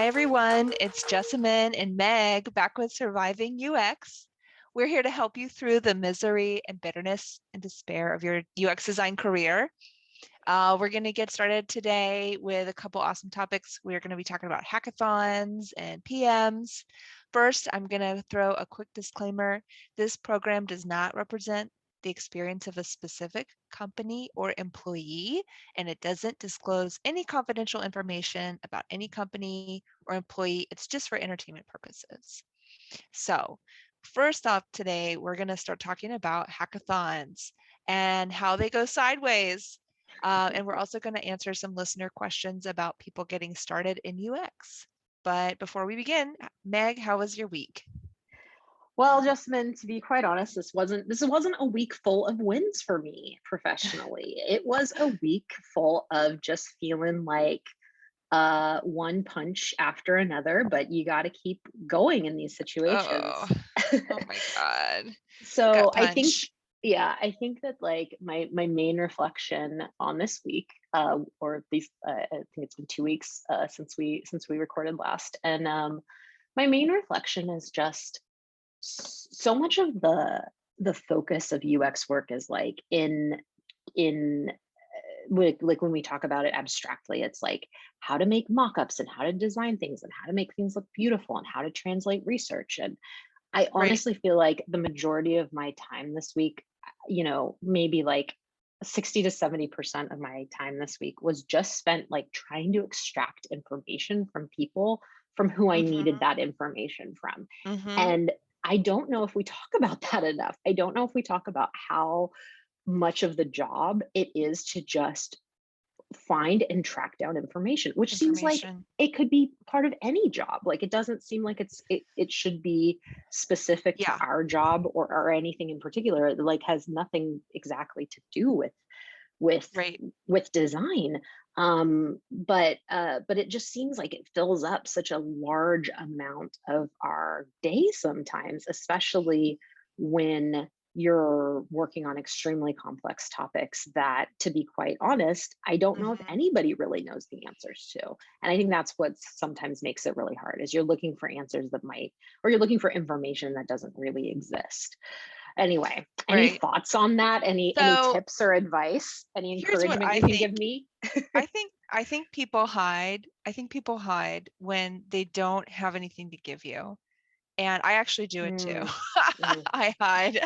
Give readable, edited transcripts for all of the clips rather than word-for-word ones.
everyone, it's Jessamine and Meg back with Surviving UX. We're here to help you through the misery and bitterness and despair of your UX design career. We're going to get started today with a couple awesome topics. We're going to be talking about hackathons and PMs. First, I'm going to throw a quick disclaimer. This program does not represent the experience of a specific company or employee, and it doesn't disclose any confidential information about any company or employee. It's just for entertainment purposes. So first off today, we're going to start talking about hackathons and how they go sideways. And we're also going to answer some listener questions about people getting started in UX. But before we begin, Meg, how was your week? Well, Jessamine, to be quite honest, this wasn't a week full of wins for me professionally. It was a week full of just feeling like one punch after another, but you got to keep going in these situations. Oh my God. So I think that like my main reflection on this week, or at least I think it's been 2 weeks since we recorded last, and my main reflection is just so much of the focus of UX work is like in like when we talk about it abstractly, it's like how to make mock-ups and how to design things and how to make things look beautiful and how to translate research. And I honestly feel like the majority of my time this week, maybe like 60 to 70% of my time this week was just spent like trying to extract information from people from who I needed that information from. And I don't know if we talk about that enough. I don't know if we talk about how much of the job it is to just find and track down information, which seems like it could be part of any job. Like it doesn't seem like it should be specific to our job or anything in particular. It like has nothing exactly to do with design. But it just seems like it fills up such a large amount of our day sometimes, especially when you're working on extremely complex topics that, to be quite honest, I don't know if anybody really knows the answers to. And I think that's what sometimes makes it really hard, is you're looking for answers that or you're looking for information that doesn't really exist. Anyway, any thoughts on that? Any tips or advice? Any encouragement you can give me? I think people hide. I think people hide when they don't have anything to give you. And I actually do it too. I hide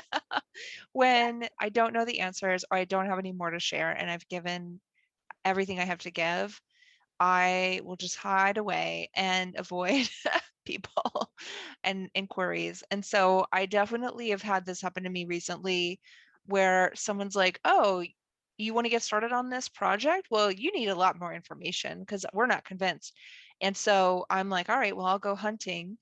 when I don't know the answers or I don't have any more to share and I've given everything I have to give. I will just hide away and avoid people and inquiries. And so I definitely have had this happen to me recently where someone's like, oh, you want to get started on this project? Well, you need a lot more information because we're not convinced. And so I'm like, all right, well, I'll go hunting.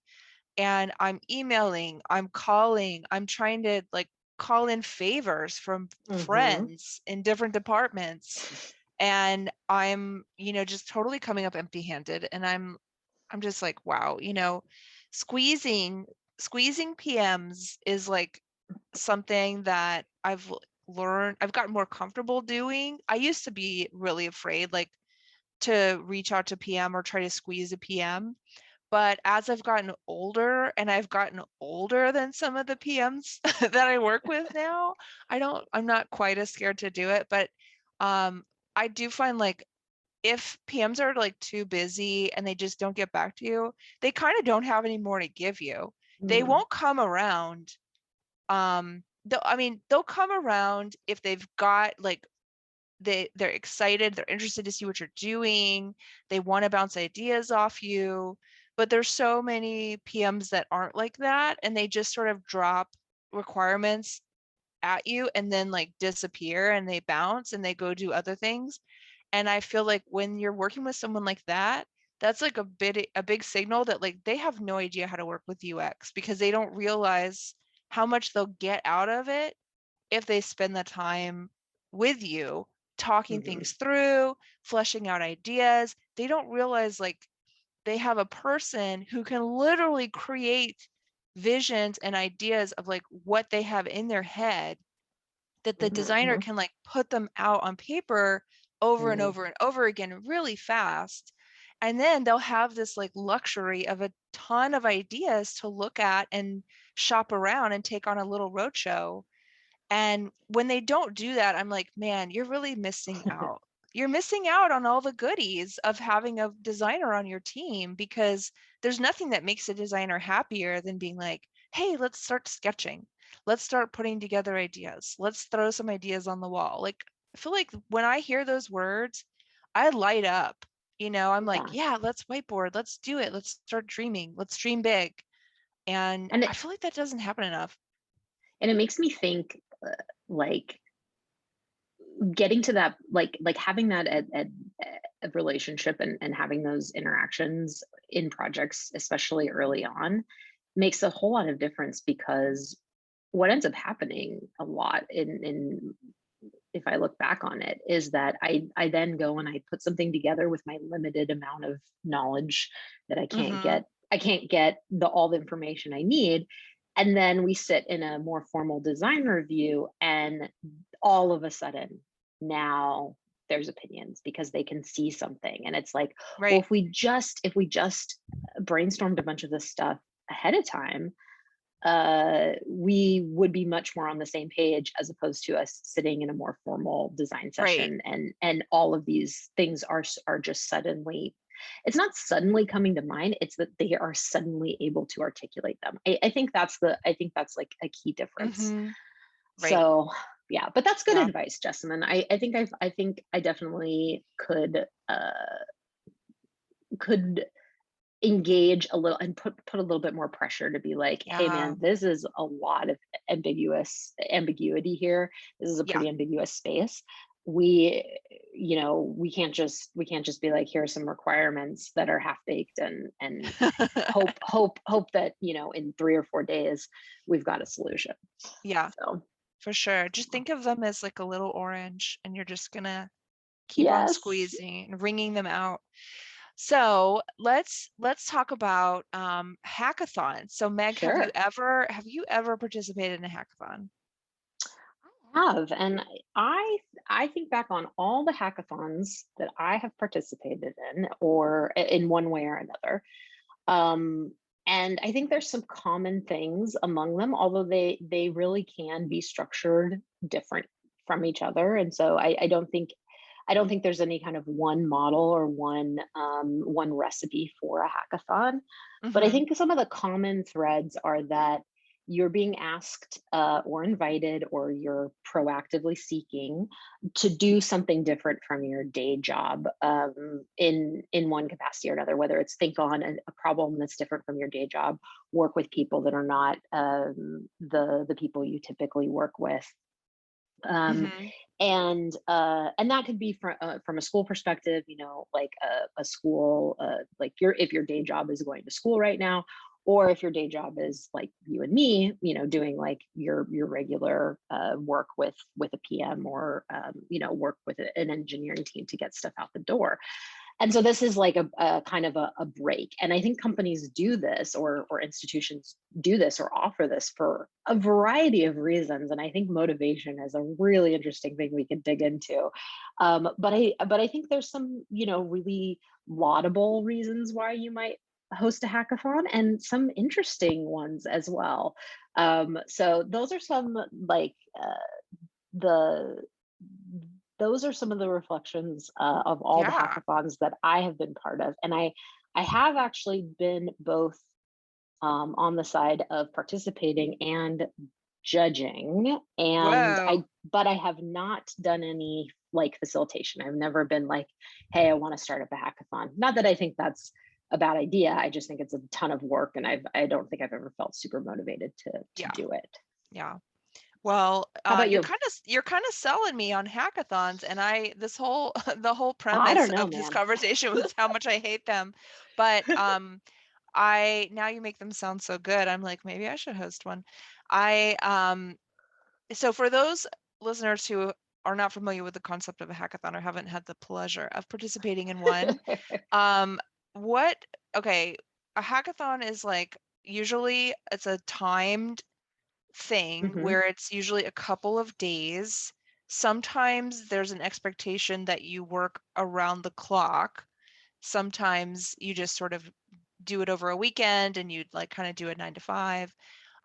And I'm emailing, I'm calling, I'm trying to like call in favors from friends in different departments. And I'm, just totally coming up empty-handed. And I'm just like, wow, squeezing PMs is like something that I've learned, I've gotten more comfortable doing. I used to be really afraid, like to reach out to PM or try to squeeze a PM. But as I've gotten older and I've gotten older than some of the PMs that I work with now, I'm not quite as scared to do it. But I do find like if PMs are like too busy and they just don't get back to you, they kind of don't have any more to give you. They won't come around. They'll come around if they've got like they're excited, they're interested to see what you're doing, they want to bounce ideas off you. But there's so many PMs that aren't like that, and they just sort of drop requirements at you and then like disappear and they bounce and they go do other things. And I feel like when you're working with someone like that, that's like a big signal that like they have no idea how to work with UX because they don't realize how much they'll get out of it if they spend the time with you talking things through, fleshing out ideas. They don't realize like they have a person who can literally create visions and ideas of like what they have in their head, that the designer can like put them out on paper over and over and over again really fast. And then they'll have this like luxury of a ton of ideas to look at and shop around and take on a little roadshow. And when they don't do that, I'm like, man, you're really missing out. You're missing out on all the goodies of having a designer on your team, because there's nothing that makes a designer happier than being like, hey, let's start sketching. Let's start putting together ideas. Let's throw some ideas on the wall. Like, I feel like when I hear those words, I light up. I'm like, Yeah. yeah, let's whiteboard. Let's do it. Let's start dreaming. Let's dream big. And And I feel like that doesn't happen enough. it makes me think, like, getting to that, like having that at a relationship, and having those interactions in projects, especially early on, makes a whole lot of difference, because what ends up happening a lot in if I look back on it, is that I then go and I put something together with my limited amount of knowledge that Mm-hmm. I can't get all the information I need. And then we sit in a more formal design review, and all of a sudden now there's opinions because they can see something. And it's like, well, Right. if we just brainstormed a bunch of this stuff ahead of time, we would be much more on the same page, as opposed to us sitting in a more formal design Right. session, and all of these things are just suddenly, it's not suddenly coming to mind, it's that they are suddenly able to articulate them. I think that's like a key difference. Mm-hmm. Right. So yeah, but that's good Yeah. advice, Jessamine. I think I definitely could engage a little and put a little bit more pressure to be like, hey Yeah. man, this is a lot of ambiguity here. This is a Yeah. pretty ambiguous space. We, we can't just be like, here are some requirements that are half baked, and hope that, in 3 or 4 days we've got a solution. Yeah, So for sure. Just think of them as like a little orange, and you're just gonna keep on yes, squeezing and wringing them out. So let's talk about hackathons. So Meg, sure. have you ever participated in a hackathon? Have, and I think back on all the hackathons that I have participated in, or in one way or another. Um, and I think there's some common things among them, although they really can be structured different from each other. And so I don't think there's any kind of one model or one recipe for a hackathon. But I Mm-hmm. think some of the common threads are that you're being asked, or invited, or you're proactively seeking to do something different from your day job, in one capacity or another, whether it's think on a problem that's different from your day job, work with people that are not, the people you typically work with, um, Mm-hmm. and that could be from a school perspective, like a school, like if your day job is going to school right now, or if your day job is like you and me, doing like your regular, work with a PM, or work with an engineering team to get stuff out the door. And so this is like a kind of a break. And I think companies do this, or institutions do this, or offer this for a variety of reasons. And I think motivation is a really interesting thing we could dig into. But I think there's some, really laudable reasons why you might host a hackathon, and some interesting ones as well. So those are some, like, the those are some of the reflections, of all the Yeah. hackathons that I have been part of. And I have actually been both, on the side of participating and judging. Whoa. But I have not done any like facilitation. I've never been like, hey, I want to start up a hackathon. Not that I think that's a bad idea. I just think it's a ton of work, and I don't think I've ever felt super motivated to Yeah. do it. Yeah. Well, How about you're you? kind of selling me on hackathons, and this whole the whole I premise don't know, of this man. conversation was how much I hate them. But I now you make them sound so good. I'm like, maybe I should host one. I So for those listeners who are not familiar with the concept of a hackathon or haven't had the pleasure of participating in one, um, what okay, a hackathon is like usually it's a timed thing Hmm. where it's usually a couple of days. Sometimes there's an expectation that you work around the clock. Sometimes you just sort of do it over a weekend and you'd like kind of do a 9 to 5.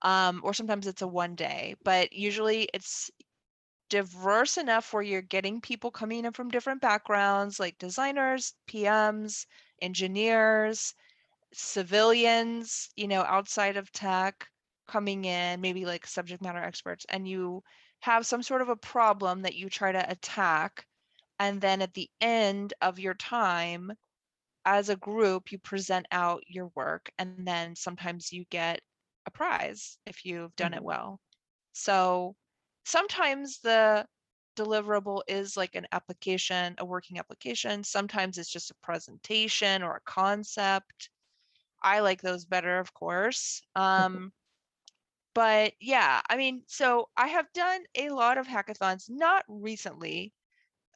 Or sometimes it's a one day, but usually it's diverse enough where you're getting people coming in from different backgrounds, like designers, PMs, engineers, civilians, outside of tech coming in, maybe like subject matter experts, and you have some sort of a problem that you try to attack. And then at the end of your time, as a group, you present out your work, and then sometimes you get a prize if you've done it Mhm. well. So sometimes the deliverable is like an application, a working application. Sometimes it's just a presentation or a concept. I like those better, of course. But yeah, I mean, so I have done a lot of hackathons, not recently.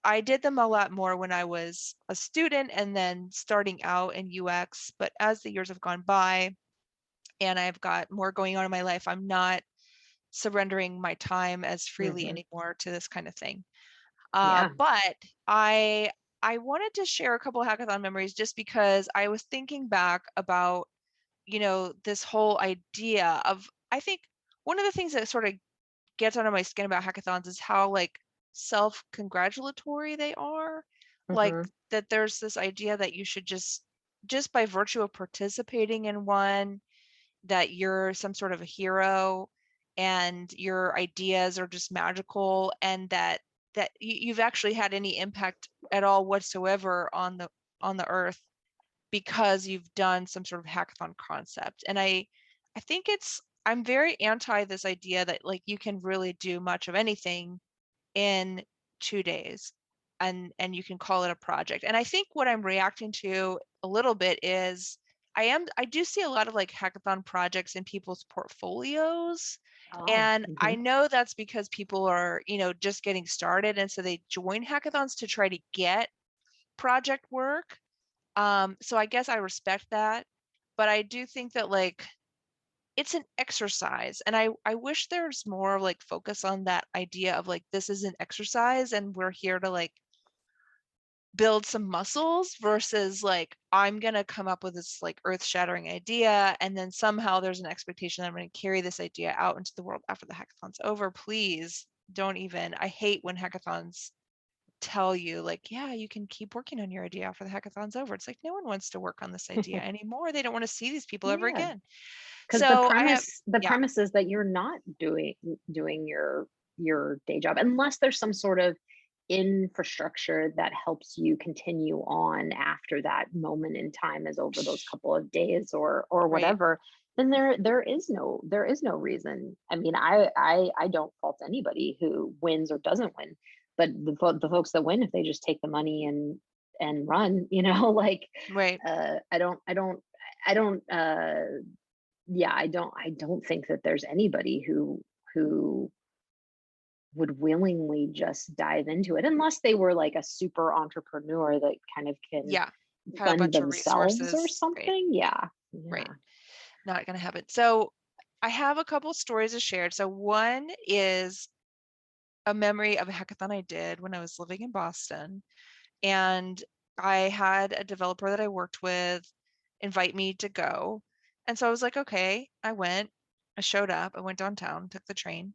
I did them a lot more when I was a student and then starting out in UX. But as the years have gone by and I've got more going on in my life, I'm not surrendering my time as freely Mhm. anymore to this kind of thing. Yeah. But I wanted to share a couple of hackathon memories just because I was thinking back about, this whole idea of, I think one of the things that sort of gets under my skin about hackathons is how like self-congratulatory they are. Like Mhm. that there's this idea that you should just by virtue of participating in one, that you're some sort of a hero and your ideas are just magical, and that you've actually had any impact at all whatsoever on the earth because you've done some sort of hackathon concept. And I think I'm very anti this idea that like you can really do much of anything in 2 days and you can call it a project. And I think what I'm reacting to a little bit is I do see a lot of like hackathon projects in people's portfolios. Oh. And I Mhm. know that's because people are, just getting started. And so they join hackathons to try to get project work. So I guess I respect that. But I do think that like it's an exercise, and I wish there's more like focus on that idea of like this is an exercise and we're here to like build some muscles versus like I'm gonna come up with this like earth-shattering idea and then somehow there's an expectation that I'm gonna carry this idea out into the world after the hackathon's over. Please don't even. I hate when hackathons tell you like, yeah, you can keep working on your idea after the hackathon's over. It's like no one wants to work on this idea anymore. They don't want to see these people ever Yeah. again. Because the So I have, yeah, premise is that you're not doing your day job unless there's some sort of infrastructure that helps you continue on after that moment in time is over those couple of days or right. whatever. Then there is no reason. I mean, I don't fault anybody who wins or doesn't win, but the folks that win, if they just take the money and run, like, Right. I don't yeah, I don't think that there's anybody who would willingly just dive into it unless they were like a super entrepreneur that kind of can Yeah. Had a fund bunch of themselves or resources. Right. something. Yeah. Right. Yeah. Not going to have it. So I have a couple stories to share. So one is a memory of a hackathon I did when I was living in Boston. And I had a developer that I worked with invite me to go. And so I was like, okay, I went. I showed up. I went downtown, took the train,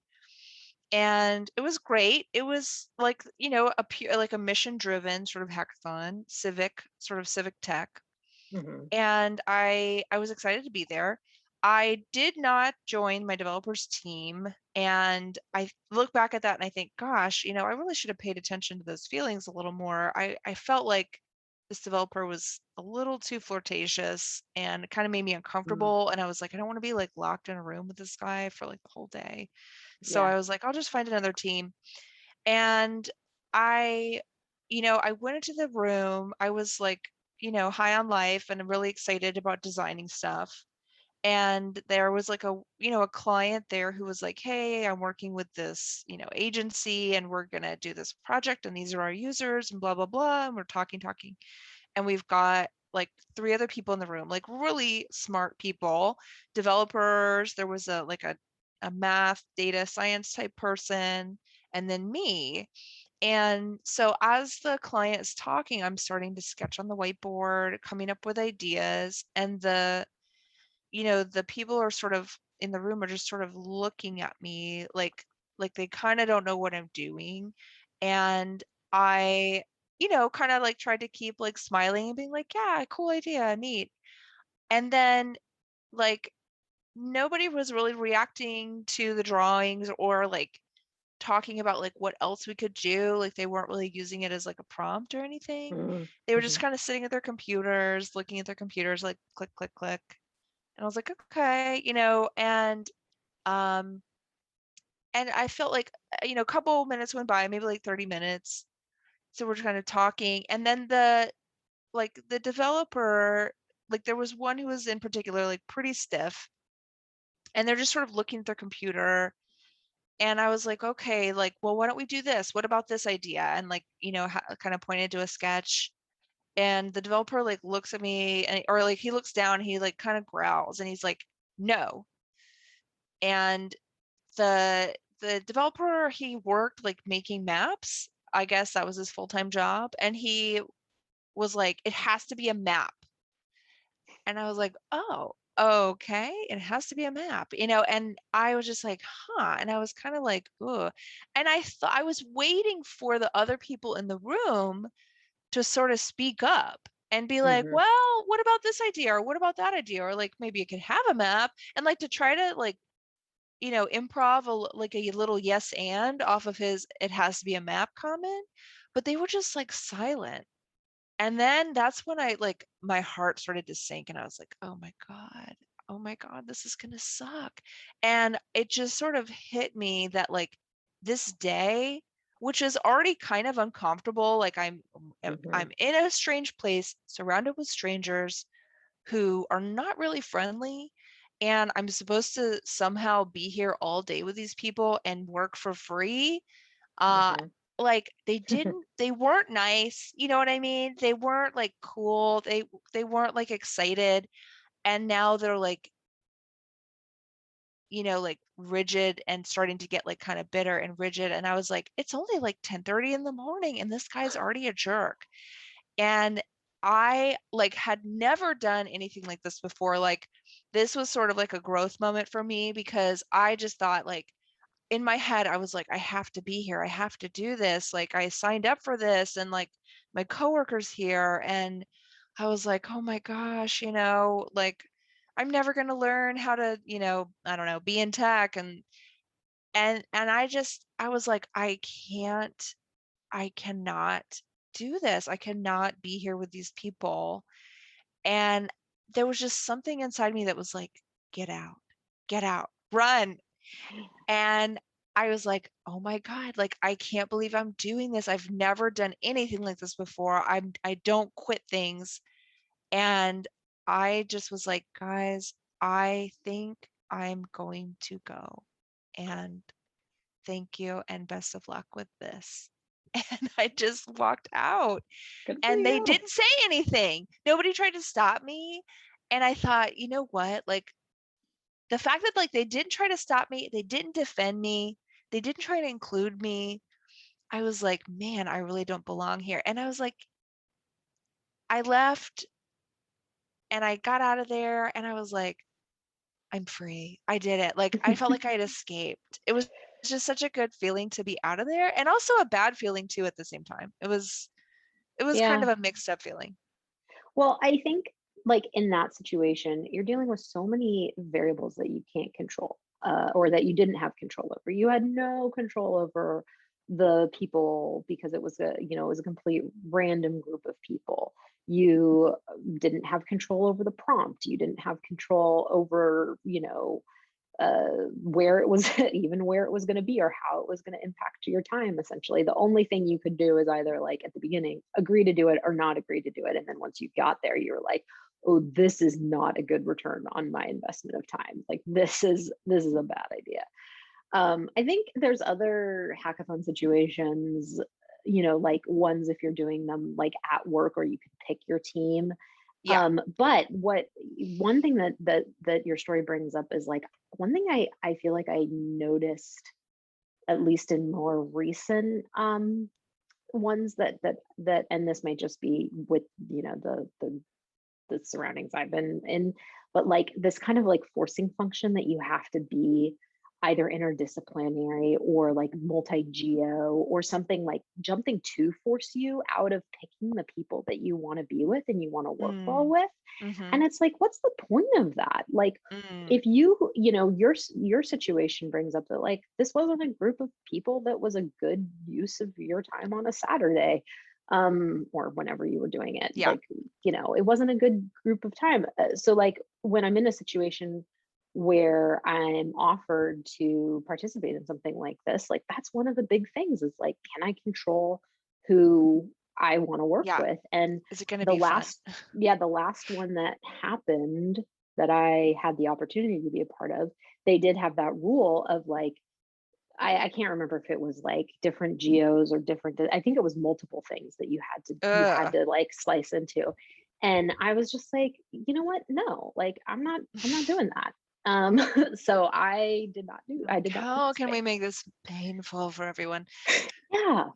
and it was great. It was like, a pure, like a mission driven sort of hackathon, civic tech. Hmm. And I was excited to be there. I did not join my developers team, and I look back at that and I think, gosh, I really should have paid attention to those feelings a little more. I felt like this developer was a little too flirtatious and it kind of made me Mm. uncomfortable. And I was like, I don't want to be like locked in a room with this guy for like the whole day. So Yeah. I was like, I'll just find another team. And I, I went into the room. I was like, high on life and really excited about designing stuff. And there was like a client there who was like, hey, I'm working with this, agency and we're going to do this project and these are our users and blah, blah, blah. And we're talking. And we've got like three other people in the room, like really smart people, developers. There was a math, data science type person, and then me. And so as the client is talking, I'm starting to sketch on the whiteboard, coming up with ideas, and the people are sort of in the room are just sort of looking at me like they kind of don't know what I'm doing. And I, kind of like tried to keep like smiling and being like, yeah, cool idea, neat. And then like nobody was really reacting to the drawings or like talking about like what else we could do. Like they weren't really using it as like a prompt or anything. They were just Mm-hmm. kind of sitting at their computers, looking at their computers, like click, click, click. And I was like, okay, um, and I felt like, a couple minutes went by, maybe like 30 minutes. So we're kind of talking. And then the developer, like there was one who was in particular, like pretty stiff, and they're just sort of looking at their computer. And I was like, okay, like, well, why don't we do this? What about this idea? And like, kind of pointed to a sketch. And the developer like looks at me or like he looks down, he like kind of growls and he's like, no. And the developer, he worked like making maps. I guess that was his full-time job. And he was like, it has to be a map. And I was like, oh, okay, it has to be a map, and I was just like, huh. And I was kind of like, ugh. And I thought I was waiting for the other people in the room to sort of speak up and be like, Mm-hmm. well, what about this idea? Or what about that idea? Or like maybe it could have a map, and like to try to like improv like a little yes and off of his it has to be a map comment. But they were just like silent. And then that's when I like my heart started to sink and I was like, oh my God, oh my God, this is gonna suck. And it just sort of hit me that like this day, which is already kind of uncomfortable, like Mm-hmm. I'm in a strange place surrounded with strangers who are not really friendly. And I'm supposed to somehow be here all day with these people and work for free. Uh, Mm-hmm. like they weren't nice, you know what I mean? They weren't like cool. They weren't like excited. And now they're like, like rigid and starting to get like kind of bitter and rigid. And I was like, it's only like 10:30 in the morning and this guy's already a jerk. And I like had never done anything like this before. Like this was sort of like a growth moment for me because I just thought like in my head I was like, I have to be here. I have to do this. Like I signed up for this and like my coworkers here and I was like, oh my gosh, like I'm never going to learn how to, I don't know, be in tech and I was like, I cannot do this. I cannot be here with these people. And there was just something inside me that was like, get out, run. And I was like, oh my God, like I can't believe I'm doing this. I've never done anything like this before. I don't quit things. And I just was like, guys, I think I'm going to go. And thank you and best of luck with this. And I just walked out Good for and they you. didn't say anything. Nobody tried to stop me. And I thought, you know what? Like the fact that like they didn't try to stop me, they didn't defend me, they didn't try to include me. I was like, man, I really don't belong here. And I was like, I left and I got out of there and I was like, I'm free. I did it. Like I felt like I had escaped. It was just such a good feeling to be out of there and also a bad feeling too at the same time. It was kind Yeah. of a mixed up feeling. Well, I think like in that situation, you're dealing with so many variables that you can't control, or that you didn't have control over. You had no control over the people because it was it was a complete random group of people. You didn't have control over the prompt. You didn't have control over, where it was even where it was going to be or how it was going to impact your time. Essentially the only thing you could do is either like at the beginning agree to do it or not agree to do it, and then once you got there you were like, oh, this is not a good return on my investment of time. Like this is a bad idea. I think there's other hackathon situations, like ones if you're doing them like at work or you could pick your team. Yeah. But what one thing that your story brings up is like one thing I feel like I noticed, at least in more recent ones that and this may just be with, the surroundings I've been in, but like this kind of like forcing function that you have to be either interdisciplinary or like multi-geo or something, like jumping to force you out of picking the people that you want to be with and you want to work well Mm, with. And mhm, it's like, what's the point of that? Like, mm, if your situation brings up that like this wasn't a group of people that was a good use of your time on a Saturday, or whenever you were doing it, yeah, like, it wasn't a good group of time. So like when I'm in a situation where I'm offered to participate in something like this, like that's one of the big things is like, can I control who I want to work yeah. with? And Is it gonna the be fun? last, yeah, the last one that happened that I had the opportunity to be a part of, they did have that rule of like, I can't remember if it was like different geos or different, I think it was multiple things that you had Ugh. to like slice into. And I was just like, you know what? No, like I'm not doing that. Um, so I Like, did not how can we participate. make this painful for everyone? Yeah.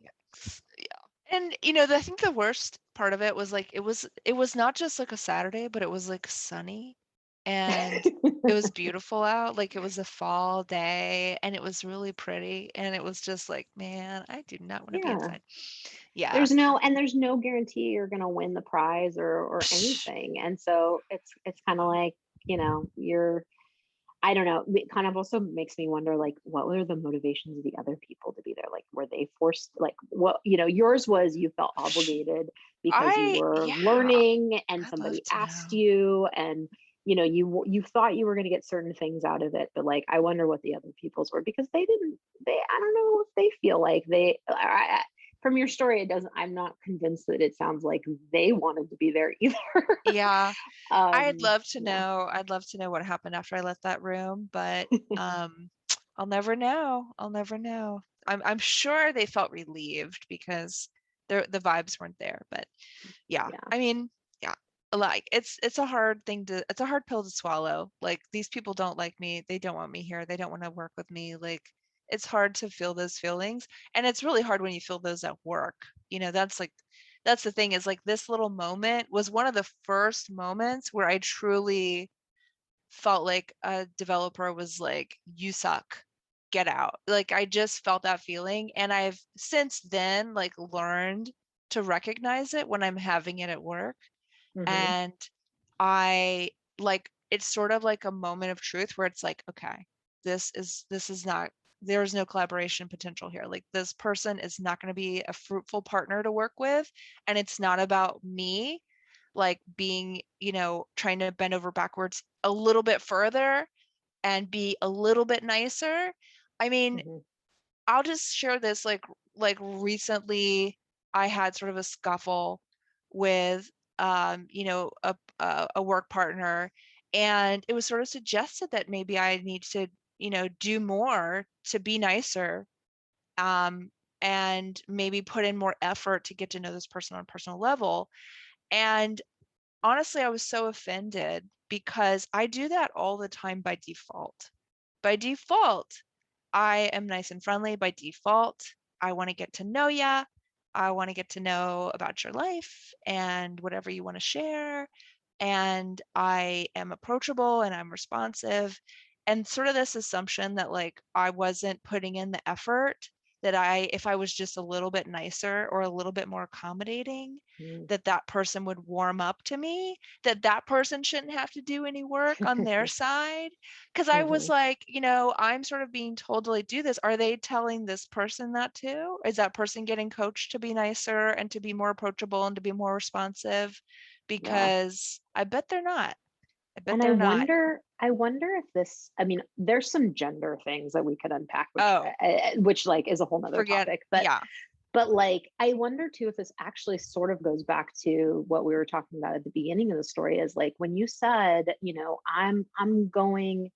Yeah. And I think the worst part of it was like it was not just like a Saturday, but it was like sunny and it was beautiful out. Like it was a fall day and it was really pretty. And it was just like, man, I do not want to be Yeah. inside. Yeah. There's no guarantee you're going to win the prize or Psh, anything. And so it's kind of like, you're I don't know. It kind of also makes me wonder, like, what were the motivations of the other people to be there? Like, were they forced? Like, what, yours was you felt psh. obligated because you were Yeah, learning and I'd love somebody to asked know. you, and you thought you were going to get certain things out of it. But like, I wonder what the other people's were because they didn't. I don't know if they feel like from your story, it doesn't. I'm not convinced that it sounds like they wanted to be there either. Yeah, I'd love to Yeah. know. I'd love to know what happened after I left that room, but um, I'll never know. I'll never know. I'm sure they felt relieved because the vibes weren't there. But yeah, Yeah. I mean, yeah, like it's a hard thing to it's a hard pill to swallow. Like these people don't like me. They don't want me here. They don't want to work with me. Like it's hard to feel those feelings, and it's really hard when you feel those at work. That's the thing is like this little moment was one of the first moments where I truly felt like a developer was like, you suck, get out. Like I just felt that feeling. And I've since then like learned to recognize it when I'm having it at work. Hmm. And I like it's sort of like a moment of truth where it's like, okay, this is not there's no collaboration potential here. Like this person is not going to be a fruitful partner to work with. And it's not about me like being, trying to bend over backwards a little bit further and be a little bit nicer. I mean, Hmm. I'll just share this recently I had sort of a scuffle with a work partner, and it was sort of suggested that maybe I need to, do more to be nicer, um and maybe put in more effort to get to know this person on a personal level. And honestly, I was so offended because I do that all the time by default. By default, I am nice and friendly by default. I want to get to know ya. I want to get to know about your life and whatever you want to share. And I am approachable and I'm responsive. And sort of this assumption that like I wasn't putting in the effort that if I was just a little bit nicer or a little bit more accommodating, Mm. that person would warm up to me, that person shouldn't have to do any work on their side. Because I was Mhm. like, I'm sort of being told to like do this. Are they telling this person that too? Is that person getting coached to be nicer and to be more approachable and to be more responsive? Yeah. Because I bet they're not. I bet And I they're not. wonder I wonder if this, I mean, there's some gender things that we could unpack, Oh, which like is a whole nother forget. topic, Yeah. but like I wonder too if this actually sort of goes back to what we were talking about at the beginning of the story is like when you said, I'm going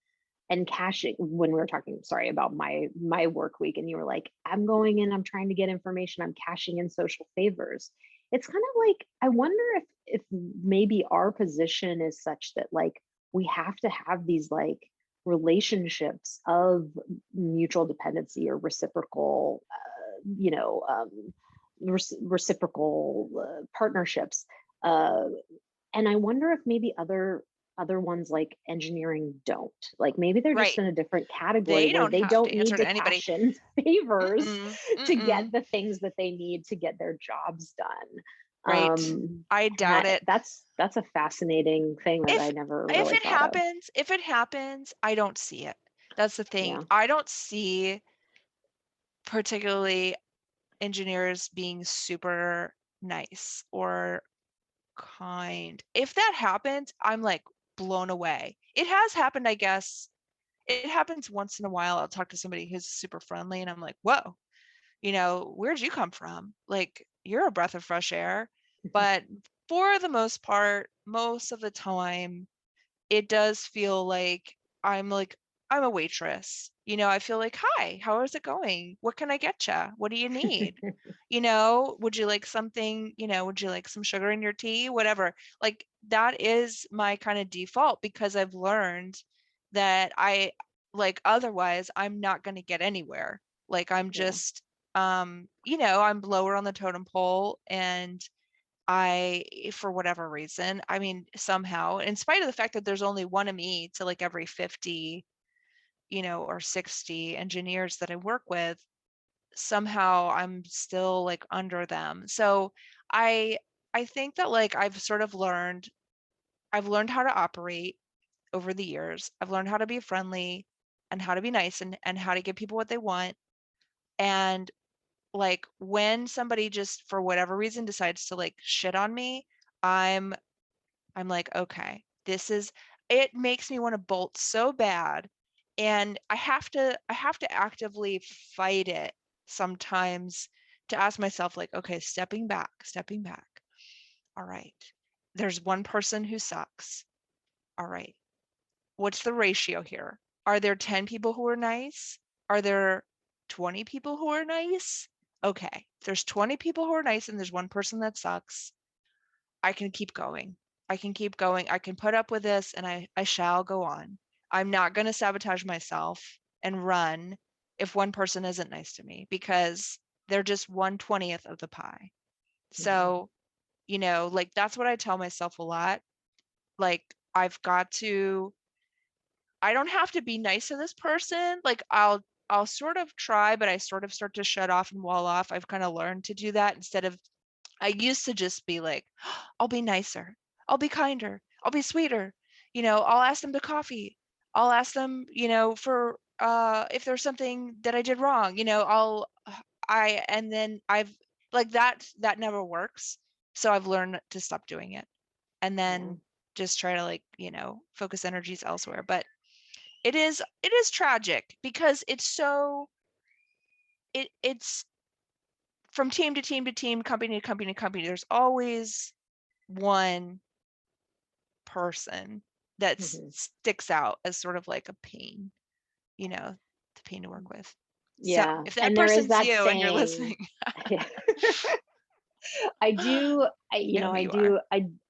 and caching when we were talking, sorry, about my work week, and you were like, I'm going in, I'm trying to get information, I'm cashing in social favors. It's kind of like I wonder if maybe our position is such that like we have to have these like relationships of mutual dependency or reciprocal reciprocal partnerships. Uh, and I wonder if maybe other ones like engineering don't. Like maybe they're just Right. in a different category They where don't they have to don't answer need to to anybody. cash in favors Mm-mm, to get mm-mm. the things that they need to get their jobs done. Right. I And doubt it. that's a fascinating thing that I If never if really it thought of. happens, if it happens, I don't see it. That's the thing. Yeah. I don't see particularly engineers being super nice or kind. If that happens, I'm like blown away. It has happened, I guess. It happens once in a while. I'll talk to somebody who's super friendly and I'm like, whoa, where'd you come from? Like, you're a breath of fresh air. But for the most part, most of the time, it does feel I'm like I'm a waitress. I feel like, hi, how is it going? What can I get you? What do you need? Would you like something, would you like some sugar in your tea? Whatever. Like that is my kind of default because I've learned that otherwise I'm not going to get anywhere. Like I'm Yeah. just I'm lower on the totem pole and for whatever reason, I mean, somehow, in spite of the fact that there's only one of me to like every 50, or 60 engineers that I work with, somehow I'm still like under them. So I I think that like I've learned how to operate over the years. I've learned how to be friendly and how to be nice and how to give people what they want. And like when somebody just for whatever reason decides to like shit on me, I'm I'm like, okay, it makes me want to bolt so bad. And I have to actively fight it sometimes to ask myself, like, okay, stepping back, stepping back. All right. There's one person who sucks. All right. What's the ratio here? Are there 10 people who are nice? Are there 20 people who are nice? Okay. If there's 20 people who are nice and there's one person that sucks, I can keep going. I can keep going. I can put up with this and I shall go on. I'm not going to sabotage myself and run if one person isn't nice to me because they're just 1/20th of the pie. Mhm. So, like that's what I tell myself a lot. Like I don't have to be nice to this person. Like I'll sort of try, but I sort of start to shut off and wall off. I've kind of learned to do that instead of I used to just be like, I'll be nicer. I'll be kinder. I'll be sweeter. I'll ask them to coffee. I'll ask them, for if there's something that I did wrong, and then I've like that never works. So I've learned to stop doing it and Yeah. then just try to like, focus energies elsewhere. But it is tragic because it's from team to team to team, company to company to company. There's always one person that Mhm. sticks out as sort of like a pain, the pain to work with. So Yeah. if that And there is person's that you and you're saying. listening, I do, you know who you are.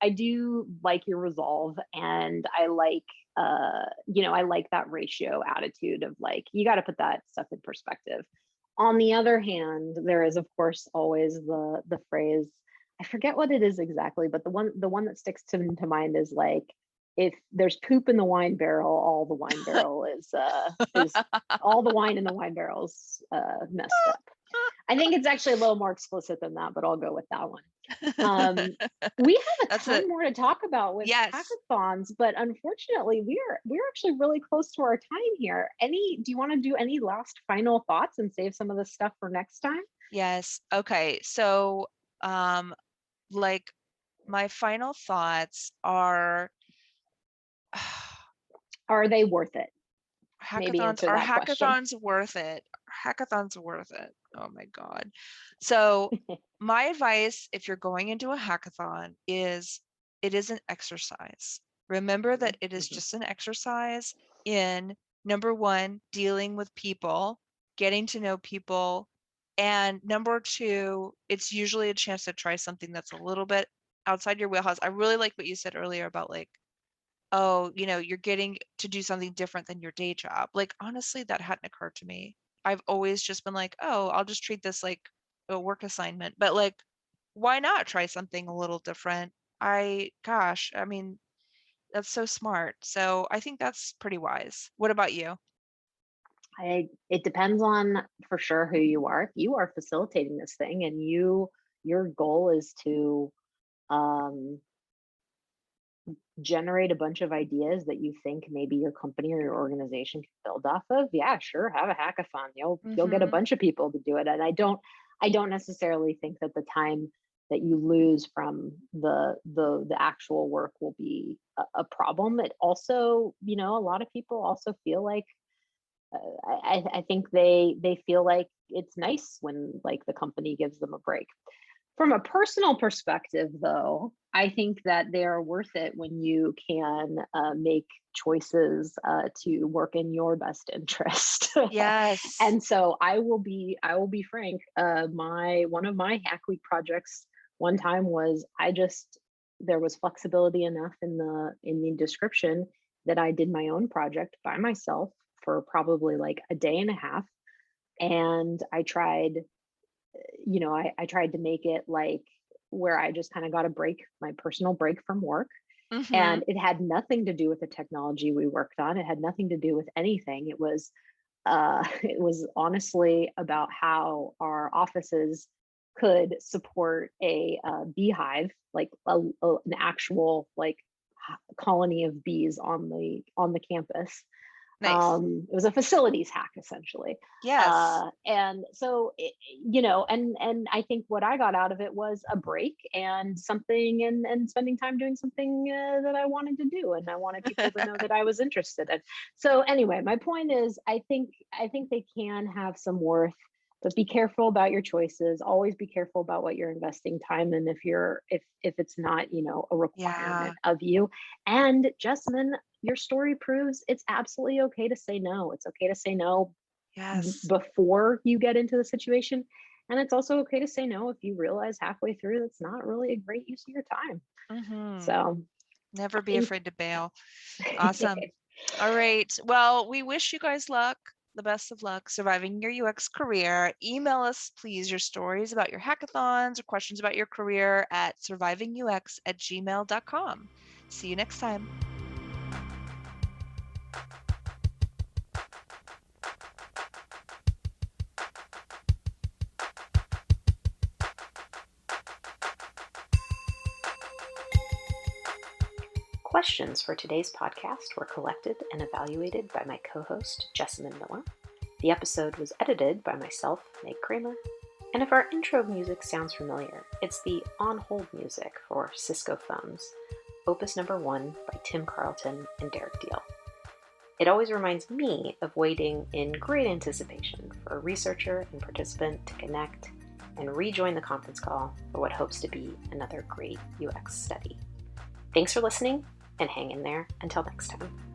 I do like your resolve, and I like, I like that ratio attitude of like, you got to put that stuff in perspective. On the other hand, there is, of course, always the phrase, I forget what it is exactly, but the one that sticks to mind is like, if there's poop in the wine barrel, all the wine barrel is all the wine in the wine barrel's messed up. I think it's actually a little more explicit than that, but I'll go with that one. Um, we have a That's it. ton more to talk about with Yes. hackathons, but unfortunately, we're actually really close to our time here. Do you want to do any last final thoughts and save some of this stuff for next time? Yes. Okay. So, um, like my final thoughts are Are they worth it? Maybe hackathons answer are that question. hackathons worth it? Hackathons worth it. Oh my God. So my advice if you're going into a hackathon is it is an exercise. Remember Mhm, that it is mhm, just an exercise in number one, dealing with people, getting to know people, and number two, it's usually a chance to try something that's a little bit outside your wheelhouse. I really like what you said earlier about like oh, you're getting to do something different than your day job. Like, honestly, that hadn't occurred to me. I've always just been like, oh, I'll just treat this like a work assignment, but like, why not try something a little different? Gosh, I mean, that's so smart. So I think that's pretty wise. What about you? It depends on for sure who you are. If you are facilitating this thing and your goal is to um, generate a bunch of ideas that you think maybe your company or your organization can build off of, yeah, sure, have a hackathon. You'll get a Mm-hmm. bunch of people to do it. And I don't necessarily think that the time that you lose from the actual work will be a problem. It also, a lot of people also feel like I think they feel like it's nice when like the company gives them a break. From a personal perspective, though, I think that they are worth it when you can make choices to work in your best interest. Yes. And so I will be frank. My one of my Hack Week projects one time was there was flexibility enough in the description that I did my own project by myself for probably like a day and a half, and I tried to make it like where I just kind of got a break, my personal break from work. Mm-hmm. And it had nothing to do with the technology we worked on. It had nothing to do with anything. It was honestly about how our offices could support a beehive, like an actual like colony of bees on the campus. Nice. It was a facilities hack essentially. Yes. And so and I think what I got out of it was a break and something, and spending time doing something that I wanted to do, and I wanted people to know that I was interested in. So anyway, my point is, I think they can have some worth, but be careful about your choices. Always be careful about what you're investing time in if it's not, a Yeah. requirement of you. And Jessamine, your story proves it's absolutely okay to say no. It's okay to say no Yes. before you get into the situation. And it's also okay to say no if you realize halfway through that's not really a great use of your time. Mm-hmm. So I Never be think afraid to bail. Awesome. All right. Well, we wish you guys luck, the best of luck surviving your UX career. Email us, please, your stories about your hackathons or questions about your career at survivingux@gmail.com. See you next time. questions for today's podcast were collected and evaluated by my co-host, Jessamine Miller. The episode was edited by myself, Meg Kramer. And if our intro music sounds familiar, it's the on hold music for Cisco phones, opus number 1 by Tim Carlton and Derek Deal. It always reminds me of waiting in great anticipation for a researcher and participant to connect and rejoin the conference call for what hopes to be another great UX study. Thanks for listening, and hang in there until next time.